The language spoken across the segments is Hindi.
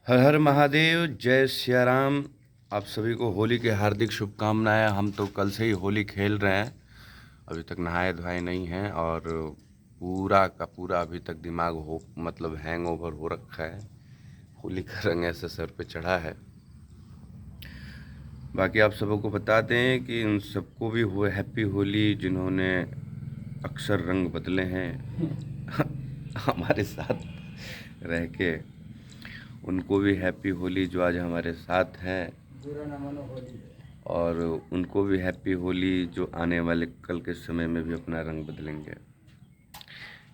हर हर महादेव, जय सिया राम। आप सभी को होली की हार्दिक शुभकामनाएं। हम तो कल से ही होली खेल रहे हैं, अभी तक नहाए धोए नहीं हैं और पूरा का पूरा अभी तक दिमाग हो मतलब हैंग ओवर हो रखा है। होली का रंग ऐसे सर पे चढ़ा है। बाकी आप सबों को बता दें कि उन सबको भी हुए हैप्पी होली जिन्होंने अक्सर रंग बदले हैं हमारे साथ रह के। उनको भी हैप्पी होली जो आज हमारे साथ हैं, और उनको भी हैप्पी होली जो आने वाले कल के समय में भी अपना रंग बदलेंगे।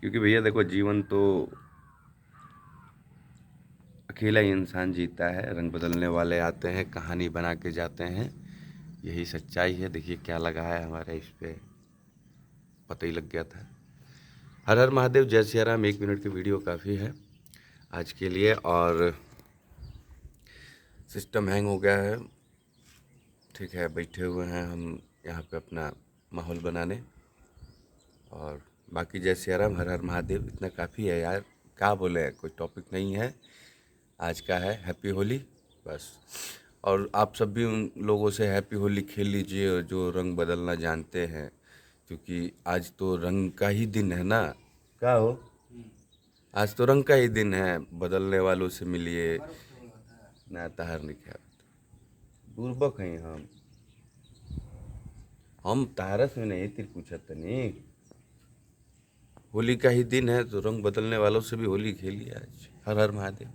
क्योंकि भैया देखो, जीवन तो अकेला ही इंसान जीता है, रंग बदलने वाले आते हैं, कहानी बना के जाते हैं। यही सच्चाई है। देखिए क्या लगा है हमारे इस पे, पता ही लग गया था। हर हर महादेव, जय सिया राम। 1 मिनट की वीडियो काफ़ी है आज के लिए। और सिस्टम हैंग हो गया है, ठीक है। बैठे हुए हैं हम यहाँ पे अपना माहौल बनाने। और बाकी जय सिया राम, हर हर महादेव, इतना काफ़ी है यार। क्या बोले, कोई टॉपिक नहीं है आज का। है हैप्पी होली बस। और आप सब भी उन लोगों से हैप्पी होली खेल लीजिए जो रंग बदलना जानते हैं, क्योंकि आज तो रंग का ही दिन है ना। क्या हो, आज तो रंग का ही दिन है। बदलने वालों से मिलिए ना, तहर निखा बुर्बक हैं हम तारस में नहीं तिर पूछा तनी। होली का ही दिन है तो रंग बदलने वालों से भी होली खेलिए आज। हर हर महादेव।